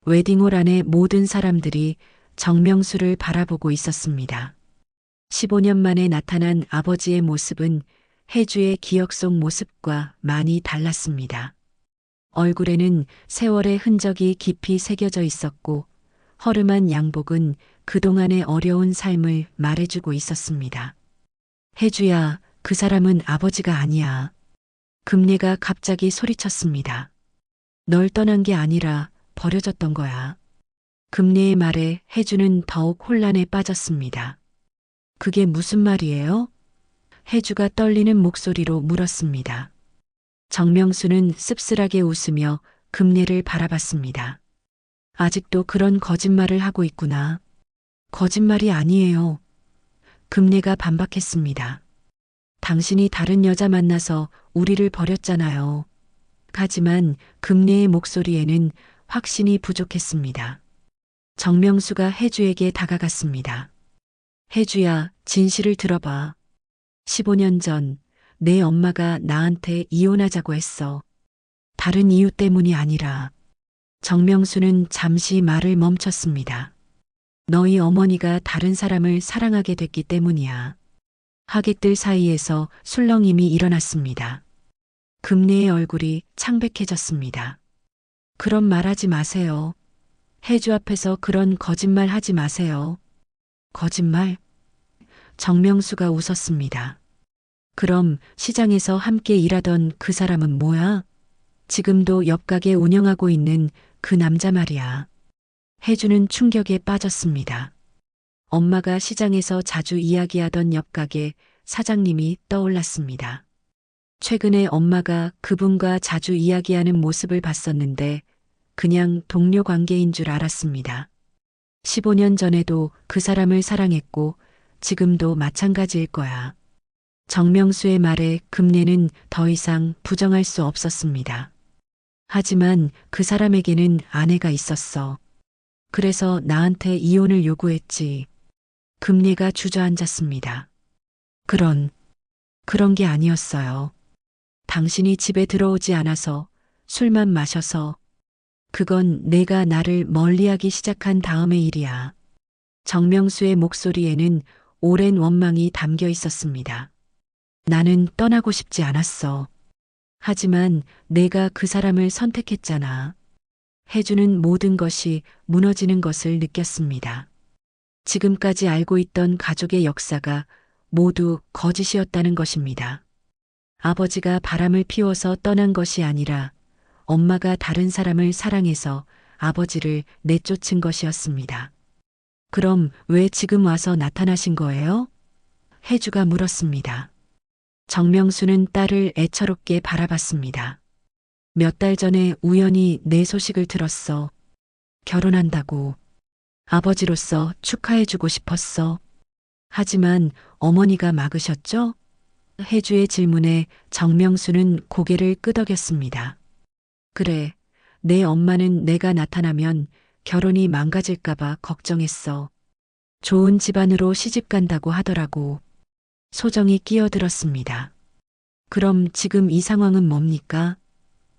웨딩홀 안의 모든 사람들이 정명수를 바라보고 있었습니다. 15년 만에 나타난 아버지의 모습은 혜주의 기억 속 모습과 많이 달랐습니다. 얼굴에는 세월의 흔적이 깊이 새겨져 있었고 허름한 양복은 그동안의 어려운 삶을 말해주고 있었습니다. 혜주야, 그 사람은 아버지가 아니야. 금례가 갑자기 소리쳤습니다. 널 떠난 게 아니라 버려졌던 거야. 금례의 말에 혜주는 더욱 혼란에 빠졌습니다. 그게 무슨 말이에요? 혜주가 떨리는 목소리로 물었습니다. 정명수는 씁쓸하게 웃으며 금례를 바라봤습니다. 아직도 그런 거짓말을 하고 있구나. 거짓말이 아니에요. 금례가 반박했습니다. 당신이 다른 여자 만나서 우리를 버렸잖아요. 하지만 금례의 목소리에는 확신이 부족했습니다. 정명수가 혜주에게 다가갔습니다. 혜주야, 진실을 들어봐. 15년 전 내 엄마가 나한테 이혼하자고 했어. 다른 이유 때문이 아니라. 정명수는 잠시 말을 멈췄습니다. 너희 어머니가 다른 사람을 사랑하게 됐기 때문이야. 하객들 사이에서 술렁임이 일어났습니다. 금례의 얼굴이 창백해졌습니다. 그런 말 하지 마세요. 혜주 앞에서 그런 거짓말 하지 마세요. 거짓말? 정명수가 웃었습니다. 그럼 시장에서 함께 일하던 그 사람은 뭐야? 지금도 옆가게 운영하고 있는 그 남자 말이야. 혜주는 충격에 빠졌습니다. 엄마가 시장에서 자주 이야기하던 옆가게 사장님이 떠올랐습니다. 최근에 엄마가 그분과 자주 이야기하는 모습을 봤었는데 그냥 동료 관계인 줄 알았습니다. 15년 전에도 그 사람을 사랑했고 지금도 마찬가지일 거야. 정명수의 말에 금례는 더 이상 부정할 수 없었습니다. 하지만 그 사람에게는 아내가 있었어. 그래서 나한테 이혼을 요구했지. 금례가 주저앉았습니다. 그런 게 아니었어요. 당신이 집에 들어오지 않아서 술만 마셔서 그건 내가 나를 멀리하기 시작한 다음의 일이야. 정명수의 목소리에는 오랜 원망이 담겨 있었습니다. 나는 떠나고 싶지 않았어. 하지만 내가 그 사람을 선택했잖아. 혜주는 모든 것이 무너지는 것을 느꼈습니다. 지금까지 알고 있던 가족의 역사가 모두 거짓이었다는 것입니다. 아버지가 바람을 피워서 떠난 것이 아니라 엄마가 다른 사람을 사랑해서 아버지를 내쫓은 것이었습니다. 그럼 왜 지금 와서 나타나신 거예요? 혜주가 물었습니다. 정명수는 딸을 애처롭게 바라봤습니다. 몇 달 전에 우연히 내 소식을 들었어. 결혼한다고. 아버지로서 축하해주고 싶었어. 하지만 어머니가 막으셨죠? 혜주의 질문에 정명수는 고개를 끄덕였습니다. 그래, 내 엄마는 내가 나타나면 결혼이 망가질까봐 걱정했어. 좋은 집안으로 시집 간다고 하더라고. 소정이 끼어들었습니다. 그럼 지금 이 상황은 뭡니까?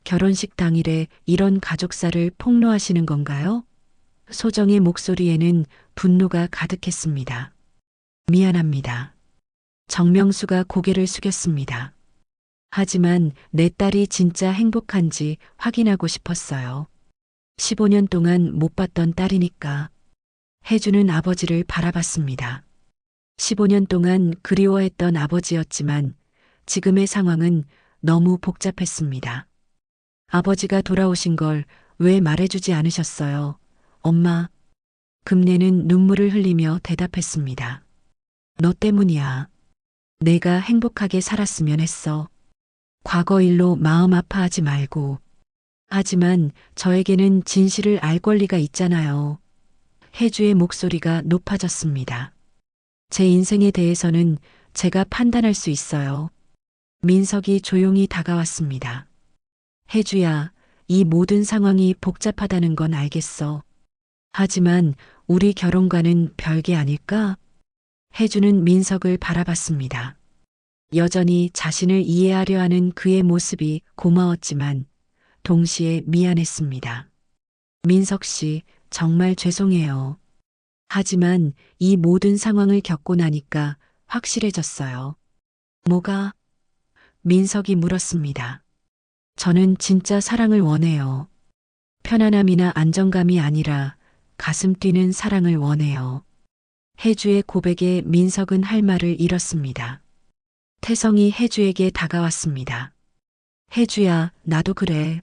결혼식 당일에 이런 가족사를 폭로하시는 건가요? 소정의 목소리에는 분노가 가득했습니다. 미안합니다. 정명수가 고개를 숙였습니다. 하지만 내 딸이 진짜 행복한지 확인하고 싶었어요. 15년 동안 못 봤던 딸이니까. 해주는 아버지를 바라봤습니다. 15년 동안 그리워했던 아버지였지만 지금의 상황은 너무 복잡했습니다. 아버지가 돌아오신 걸 왜 말해주지 않으셨어요? 엄마. 금내는 눈물을 흘리며 대답했습니다. 너 때문이야. 내가 행복하게 살았으면 했어. 과거 일로 마음 아파하지 말고. 하지만 저에게는 진실을 알 권리가 있잖아요. 해주의 목소리가 높아졌습니다. 제 인생에 대해서는 제가 판단할 수 있어요. 민석이 조용히 다가왔습니다. 해주야, 이 모든 상황이 복잡하다는 건 알겠어. 하지만 우리 결혼과는 별개 아닐까? 해주는 민석을 바라봤습니다. 여전히 자신을 이해하려 하는 그의 모습이 고마웠지만 동시에 미안했습니다. 민석 씨, 정말 죄송해요. 하지만 이 모든 상황을 겪고 나니까 확실해졌어요. 뭐가? 민석이 물었습니다. 저는 진짜 사랑을 원해요. 편안함이나 안정감이 아니라 가슴 뛰는 사랑을 원해요. 해주의 고백에 민석은 할 말을 잃었습니다. 태성이 해주에게 다가왔습니다. 해주야, 나도 그래.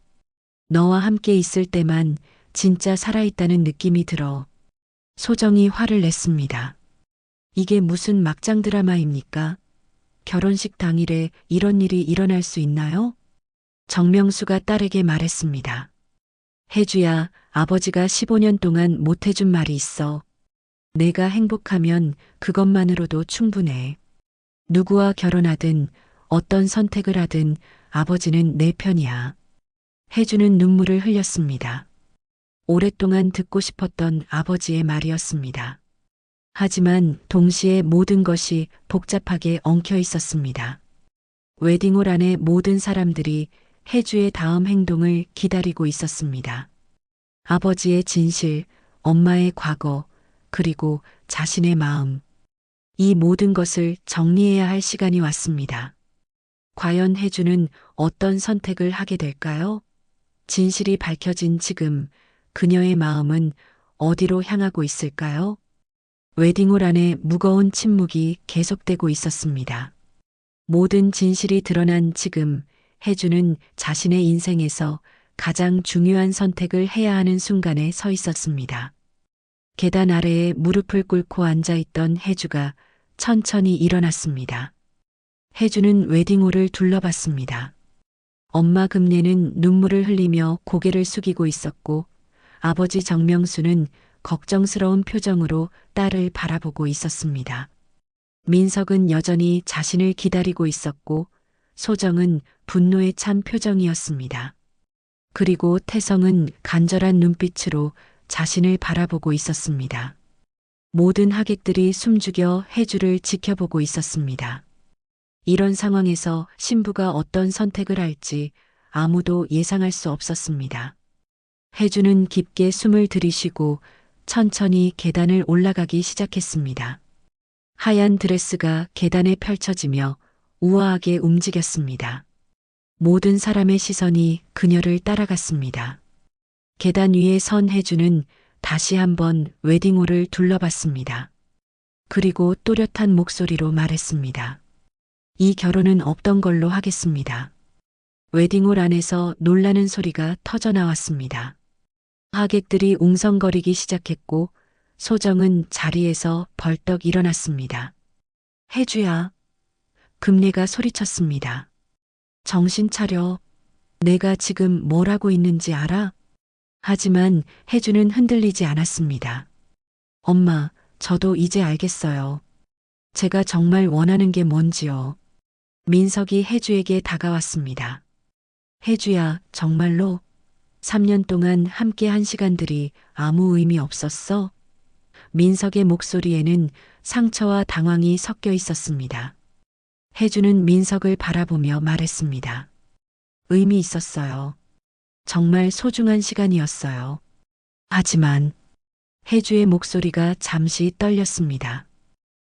너와 함께 있을 때만 진짜 살아있다는 느낌이 들어. 소정이 화를 냈습니다. 이게 무슨 막장 드라마입니까? 결혼식 당일에 이런 일이 일어날 수 있나요? 정명수가 딸에게 말했습니다. 해주야, 아버지가 15년 동안 못해준 말이 있어. 내가 행복하면 그것만으로도 충분해. 누구와 결혼하든 어떤 선택을 하든 아버지는 내 편이야. 해주는 눈물을 흘렸습니다. 오랫동안 듣고 싶었던 아버지의 말이었습니다. 하지만 동시에 모든 것이 복잡하게 엉켜 있었습니다. 웨딩홀 안에 모든 사람들이 해주의 다음 행동을 기다리고 있었습니다. 아버지의 진실, 엄마의 과거, 그리고 자신의 마음. 이 모든 것을 정리해야 할 시간이 왔습니다. 과연 해주는 어떤 선택을 하게 될까요? 진실이 밝혀진 지금 그녀의 마음은 어디로 향하고 있을까요? 웨딩홀 안에 무거운 침묵이 계속되고 있었습니다. 모든 진실이 드러난 지금 해주는 자신의 인생에서 가장 중요한 선택을 해야 하는 순간에 서 있었습니다. 계단 아래에 무릎을 꿇고 앉아있던 해주가 천천히 일어났습니다. 해주는 웨딩홀을 둘러봤습니다. 엄마 금례는 눈물을 흘리며 고개를 숙이고 있었고 아버지 정명수는 걱정스러운 표정으로 딸을 바라보고 있었습니다. 민석은 여전히 자신을 기다리고 있었고 소정은 분노에 찬 표정이었습니다. 그리고 태성은 간절한 눈빛으로 자신을 바라보고 있었습니다. 모든 하객들이 숨죽여 해주를 지켜보고 있었습니다. 이런 상황에서 신부가 어떤 선택을 할지 아무도 예상할 수 없었습니다. 해주는 깊게 숨을 들이쉬고 천천히 계단을 올라가기 시작했습니다. 하얀 드레스가 계단에 펼쳐지며 우아하게 움직였습니다. 모든 사람의 시선이 그녀를 따라갔습니다. 계단 위에 선 해주는 다시 한번 웨딩홀을 둘러봤습니다. 그리고 또렷한 목소리로 말했습니다. 이 결혼은 없던 걸로 하겠습니다. 웨딩홀 안에서 놀라는 소리가 터져 나왔습니다. 하객들이 웅성거리기 시작했고 소정은 자리에서 벌떡 일어났습니다. 해주야. 금례가 소리쳤습니다. 정신 차려. 내가 지금 뭘 하고 있는지 알아? 하지만 해주는 흔들리지 않았습니다. 엄마, 저도 이제 알겠어요. 제가 정말 원하는 게 뭔지요. 민석이 해주에게 다가왔습니다. 해주야, 정말로? 3년 동안 함께 한 시간들이 아무 의미 없었어? 민석의 목소리에는 상처와 당황이 섞여 있었습니다. 혜주는 민석을 바라보며 말했습니다. 의미 있었어요. 정말 소중한 시간이었어요. 하지만 혜주의 목소리가 잠시 떨렸습니다.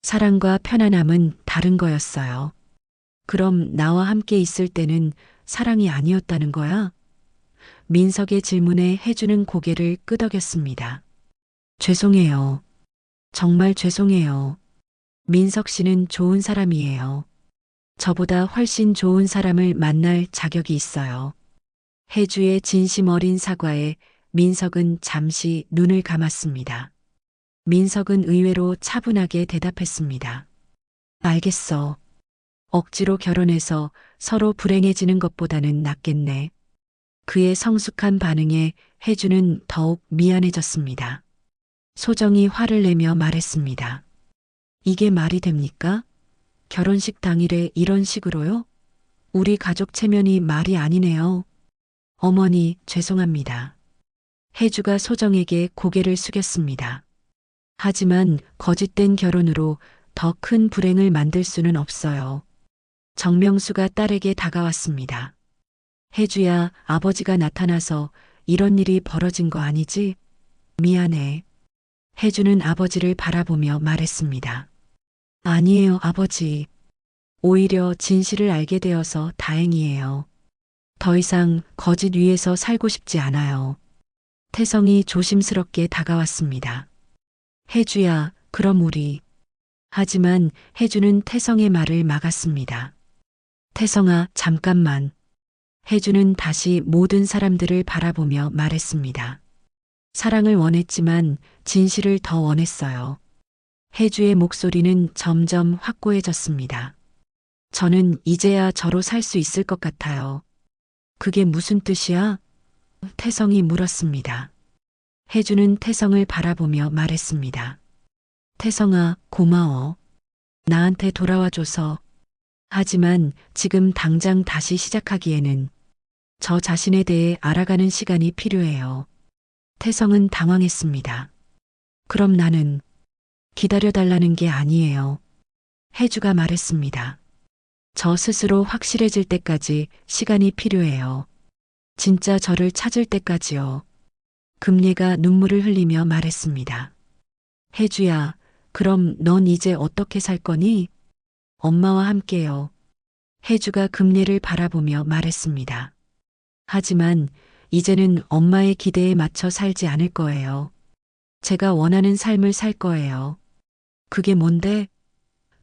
사랑과 편안함은 다른 거였어요. 그럼 나와 함께 있을 때는 사랑이 아니었다는 거야? 민석의 질문에 혜주는 고개를 끄덕였습니다. 죄송해요. 정말 죄송해요. 민석 씨는 좋은 사람이에요. 저보다 훨씬 좋은 사람을 만날 자격이 있어요. 혜주의 진심 어린 사과에 민석은 잠시 눈을 감았습니다. 민석은 의외로 차분하게 대답했습니다. 알겠어. 억지로 결혼해서 서로 불행해지는 것보다는 낫겠네. 그의 성숙한 반응에 혜주는 더욱 미안해졌습니다. 소정이 화를 내며 말했습니다. 이게 말이 됩니까? 결혼식 당일에 이런 식으로요? 우리 가족 체면이 말이 아니네요. 어머니, 죄송합니다. 혜주가 소정에게 고개를 숙였습니다. 하지만 거짓된 결혼으로 더 큰 불행을 만들 수는 없어요. 정명수가 딸에게 다가왔습니다. 혜주야, 아버지가 나타나서 이런 일이 벌어진 거 아니지? 미안해. 혜주는 아버지를 바라보며 말했습니다. 아니에요, 아버지. 오히려 진실을 알게 되어서 다행이에요. 더 이상 거짓 위에서 살고 싶지 않아요. 태성이 조심스럽게 다가왔습니다. 혜주야, 그럼 우리. 하지만 혜주는 태성의 말을 막았습니다. 태성아, 잠깐만. 혜주는 다시 모든 사람들을 바라보며 말했습니다. 사랑을 원했지만 진실을 더 원했어요. 혜주의 목소리는 점점 확고해졌습니다. 저는 이제야 저로 살 수 있을 것 같아요. 그게 무슨 뜻이야? 태성이 물었습니다. 혜주는 태성을 바라보며 말했습니다. 태성아, 고마워. 나한테 돌아와줘서. 하지만 지금 당장 다시 시작하기에는 저 자신에 대해 알아가는 시간이 필요해요. 태성은 당황했습니다. 그럼 나는 기다려달라는 게 아니에요. 혜주가 말했습니다. 저 스스로 확실해질 때까지 시간이 필요해요. 진짜 저를 찾을 때까지요. 금예가 눈물을 흘리며 말했습니다. 혜주야, 그럼 넌 이제 어떻게 살 거니? 엄마와 함께요. 혜주가 금예를 바라보며 말했습니다. 하지만 이제는 엄마의 기대에 맞춰 살지 않을 거예요. 제가 원하는 삶을 살 거예요. 그게 뭔데?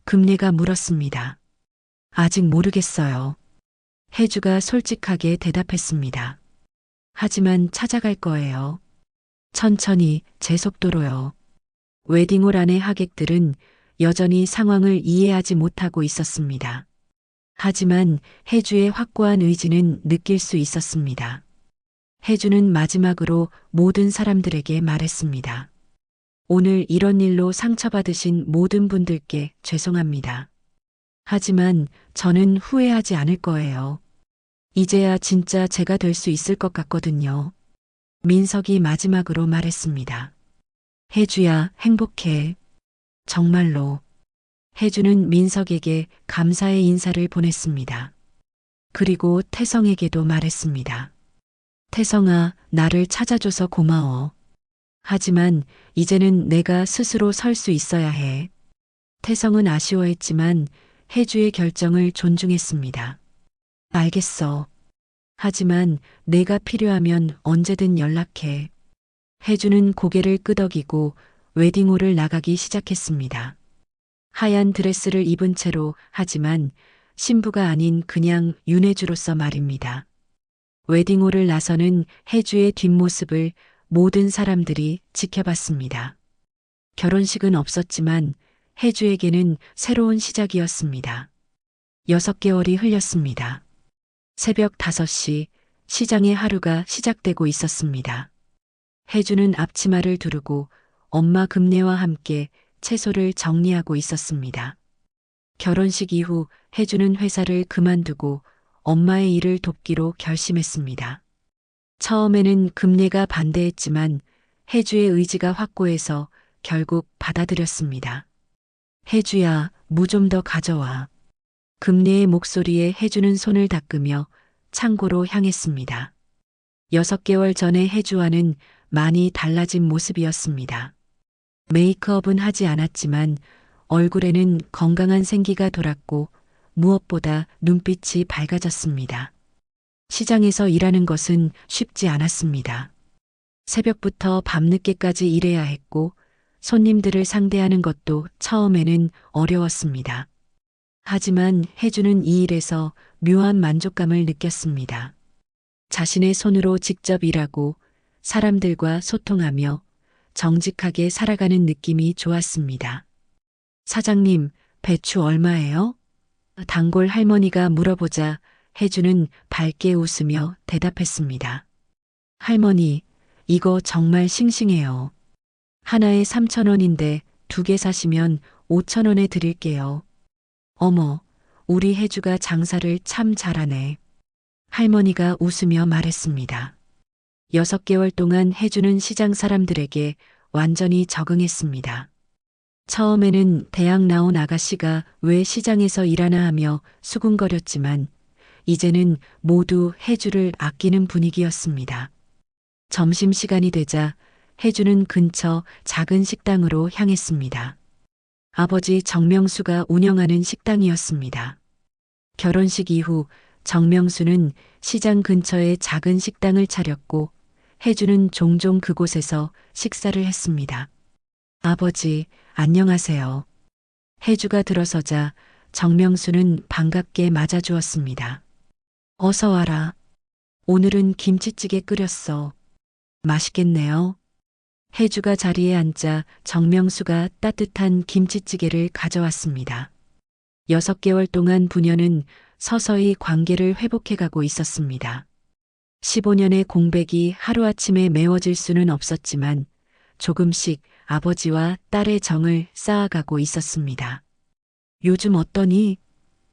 금예가 물었습니다. 아직 모르겠어요. 혜주가 솔직하게 대답했습니다. 하지만 찾아갈 거예요. 천천히 제 속도로요. 웨딩홀 안의 하객들은 여전히 상황을 이해하지 못하고 있었습니다. 하지만 혜주의 확고한 의지는 느낄 수 있었습니다. 혜주는 마지막으로 모든 사람들에게 말했습니다. 오늘 이런 일로 상처받으신 모든 분들께 죄송합니다. 하지만 저는 후회하지 않을 거예요. 이제야 진짜 제가 될 수 있을 것 같거든요. 민석이 마지막으로 말했습니다. 혜주야, 행복해. 정말로. 혜주는 민석에게 감사의 인사를 보냈습니다. 그리고 태성에게도 말했습니다. 태성아, 나를 찾아줘서 고마워. 하지만 이제는 내가 스스로 설 수 있어야 해. 태성은 아쉬워했지만 혜주의 결정을 존중했습니다. 알겠어. 하지만 내가 필요하면 언제든 연락해. 혜주는 고개를 끄덕이고 웨딩홀을 나가기 시작했습니다. 하얀 드레스를 입은 채로, 하지만 신부가 아닌 그냥 윤혜주로서 말입니다. 웨딩홀을 나서는 혜주의 뒷모습을 모든 사람들이 지켜봤습니다. 결혼식은 없었지만 혜주에게는 새로운 시작이었습니다. 6개월이 흘렸습니다. 새벽 5시 시장의 하루가 시작되고 있었습니다. 혜주는 앞치마를 두르고 엄마 금례와 함께 채소를 정리하고 있었습니다. 결혼식 이후 혜주는 회사를 그만두고 엄마의 일을 돕기로 결심했습니다. 처음에는 금례가 반대했지만 혜주의 의지가 확고해서 결국 받아들였습니다. 혜주야, 무 좀 더 가져와. 금례의 목소리에 혜주는 손을 닦으며 창고로 향했습니다. 6개월 전에 혜주와는 많이 달라진 모습이었습니다. 메이크업은 하지 않았지만 얼굴에는 건강한 생기가 돌았고 무엇보다 눈빛이 밝아졌습니다. 시장에서 일하는 것은 쉽지 않았습니다. 새벽부터 밤늦게까지 일해야 했고 손님들을 상대하는 것도 처음에는 어려웠습니다. 하지만 혜주는 이 일에서 묘한 만족감을 느꼈습니다. 자신의 손으로 직접 일하고 사람들과 소통하며 정직하게 살아가는 느낌이 좋았습니다. 사장님, 배추 얼마예요? 단골 할머니가 물어보자 혜주는 밝게 웃으며 대답했습니다. 할머니, 이거 정말 싱싱해요. 하나에 3,000원인데 2개 사시면 5,000원에 드릴게요. 어머, 우리 혜주가 장사를 참 잘하네. 할머니가 웃으며 말했습니다. 6개월 동안 혜주는 시장 사람들에게 완전히 적응했습니다. 처음에는 대학 나온 아가씨가 왜 시장에서 일하나 하며 수군거렸지만 이제는 모두 혜주를 아끼는 분위기였습니다. 점심시간이 되자 혜주는 근처 작은 식당으로 향했습니다. 아버지 정명수가 운영하는 식당이었습니다. 결혼식 이후 정명수는 시장 근처에 작은 식당을 차렸고 혜주는 종종 그곳에서 식사를 했습니다. 아버지, 안녕하세요. 혜주가 들어서자 정명수는 반갑게 맞아주었습니다. 어서 와라. 오늘은 김치찌개 끓였어. 맛있겠네요. 혜주가 자리에 앉자 정명수가 따뜻한 김치찌개를 가져왔습니다. 6개월 동안 부녀는 서서히 관계를 회복해가고 있었습니다. 15년의 공백이 하루아침에 메워질 수는 없었지만 조금씩 아버지와 딸의 정을 쌓아가고 있었습니다. 요즘 어떠니?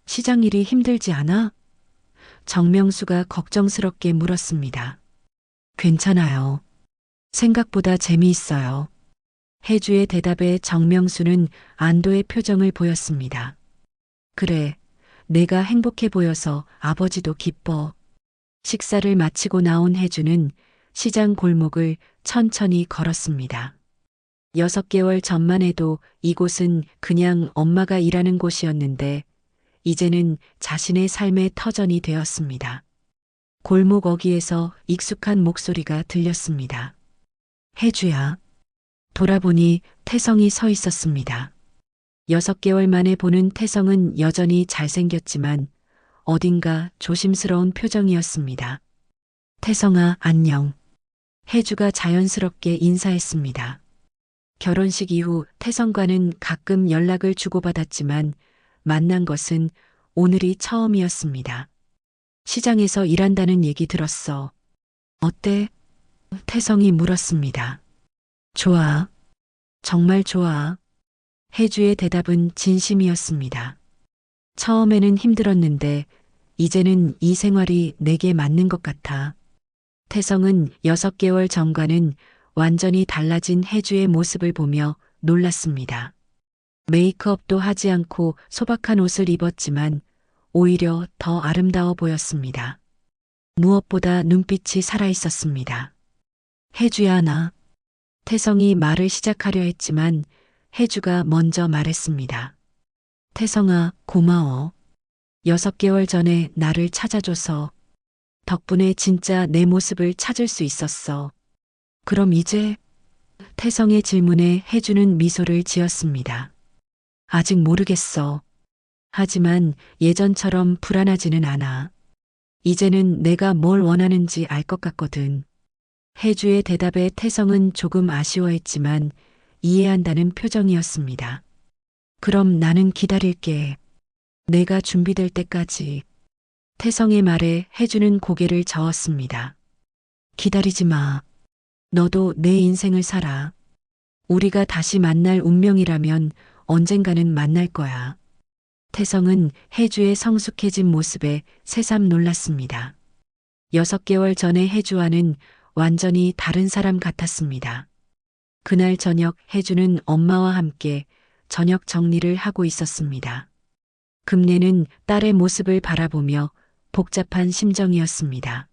시장 일이 힘들지 않아? 정명수가 걱정스럽게 물었습니다. 괜찮아요. 생각보다 재미있어요. 혜주의 대답에 정명수는 안도의 표정을 보였습니다. 그래, 내가 행복해 보여서 아버지도 기뻐. 식사를 마치고 나온 혜주는 시장 골목을 천천히 걸었습니다. 6개월 전만 해도 이곳은 그냥 엄마가 일하는 곳이었는데 이제는 자신의 삶의 터전이 되었습니다. 골목 어귀에서 익숙한 목소리가 들렸습니다. 혜주야. 돌아보니 태성이 서 있었습니다. 6개월 만에 보는 태성은 여전히 잘생겼지만 어딘가 조심스러운 표정이었습니다. 태성아, 안녕. 혜주가 자연스럽게 인사했습니다. 결혼식 이후 태성과는 가끔 연락을 주고받았지만 만난 것은 오늘이 처음이었습니다. 시장에서 일한다는 얘기 들었어. 어때? 태성이 물었습니다. 좋아. 정말 좋아. 혜주의 대답은 진심이었습니다. 처음에는 힘들었는데 이제는 이 생활이 내게 맞는 것 같아. 태성은 6개월 전과는 완전히 달라진 혜주의 모습을 보며 놀랐습니다. 메이크업도 하지 않고 소박한 옷을 입었지만 오히려 더 아름다워 보였습니다. 무엇보다 눈빛이 살아있었습니다. 혜주야, 나. 태성이 말을 시작하려 했지만 혜주가 먼저 말했습니다. 태성아, 고마워. 6개월 전에 나를 찾아줘서 덕분에 진짜 내 모습을 찾을 수 있었어. 그럼 이제? 태성의 질문에 혜주는 미소를 지었습니다. 아직 모르겠어. 하지만 예전처럼 불안하지는 않아. 이제는 내가 뭘 원하는지 알 것 같거든. 혜주의 대답에 태성은 조금 아쉬워했지만 이해한다는 표정이었습니다. 그럼 나는 기다릴게. 내가 준비될 때까지. 태성의 말에 혜주는 고개를 저었습니다. 기다리지 마. 너도 내 인생을 살아. 우리가 다시 만날 운명이라면 언젠가는 만날 거야. 태성은 혜주의 성숙해진 모습에 새삼 놀랐습니다. 6개월 전의 혜주와는 완전히 다른 사람 같았습니다. 그날 저녁 혜주는 엄마와 함께 저녁 정리를 하고 있었습니다. 금례는 딸의 모습을 바라보며 복잡한 심정이었습니다.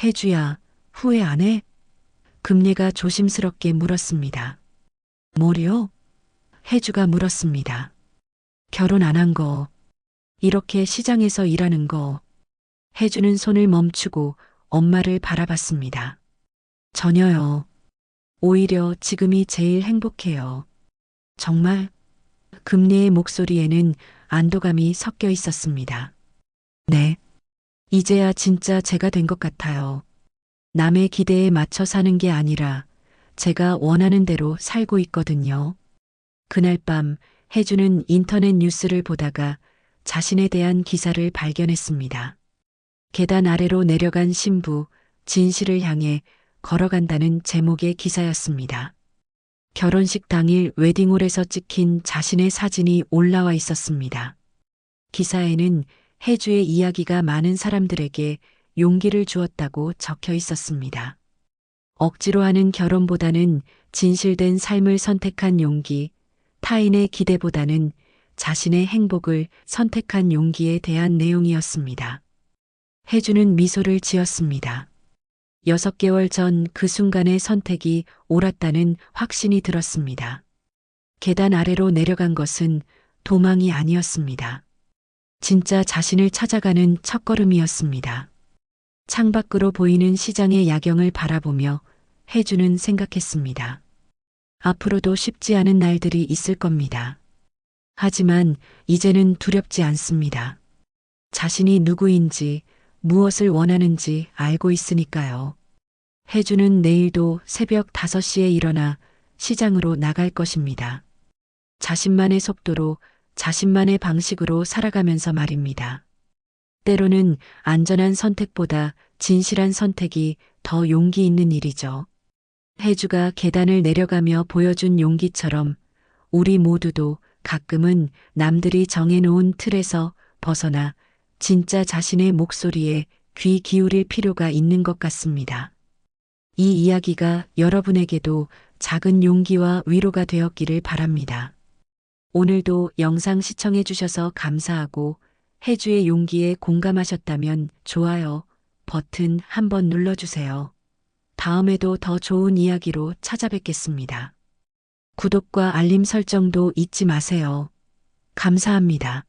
혜주야, 후회 안 해? 금례가 조심스럽게 물었습니다. 뭐요? 혜주가 물었습니다. 결혼 안 한 거, 이렇게 시장에서 일하는 거. 혜주는 손을 멈추고 엄마를 바라봤습니다. 전혀요. 오히려 지금이 제일 행복해요. 정말? 금례의 목소리에는 안도감이 섞여 있었습니다. 네. 이제야 진짜 제가 된 것 같아요. 남의 기대에 맞춰 사는 게 아니라 제가 원하는 대로 살고 있거든요. 그날 밤 혜주는 인터넷 뉴스를 보다가 자신에 대한 기사를 발견했습니다. 계단 아래로 내려간 신부 진실을 향해 걸어간다는 제목의 기사였습니다. 결혼식 당일 웨딩홀에서 찍힌 자신의 사진이 올라와 있었습니다. 기사에는 혜주의 이야기가 많은 사람들에게 용기를 주었다고 적혀 있었습니다. 억지로 하는 결혼보다는 진실된 삶을 선택한 용기, 타인의 기대보다는 자신의 행복을 선택한 용기에 대한 내용이었습니다. 혜주는 미소를 지었습니다. 6개월 전 그 순간의 선택이 옳았다는 확신이 들었습니다. 계단 아래로 내려간 것은 도망이 아니었습니다. 진짜 자신을 찾아가는 첫걸음이었습니다. 창밖으로 보이는 시장의 야경을 바라보며 혜주는 생각했습니다. 앞으로도 쉽지 않은 날들이 있을 겁니다. 하지만 이제는 두렵지 않습니다. 자신이 누구인지 무엇을 원하는지 알고 있으니까요. 혜주는 내일도 새벽 5시에 일어나 시장으로 나갈 것입니다. 자신만의 속도로 자신만의 방식으로 살아가면서 말입니다. 때로는 안전한 선택보다 진실한 선택이 더 용기 있는 일이죠. 혜주가 계단을 내려가며 보여준 용기처럼 우리 모두도 가끔은 남들이 정해놓은 틀에서 벗어나 진짜 자신의 목소리에 귀 기울일 필요가 있는 것 같습니다. 이 이야기가 여러분에게도 작은 용기와 위로가 되었기를 바랍니다. 오늘도 영상 시청해 주셔서 감사하고 혜주의 용기에 공감하셨다면 좋아요 버튼 한번 눌러주세요. 다음에도 더 좋은 이야기로 찾아뵙겠습니다. 구독과 알림 설정도 잊지 마세요. 감사합니다.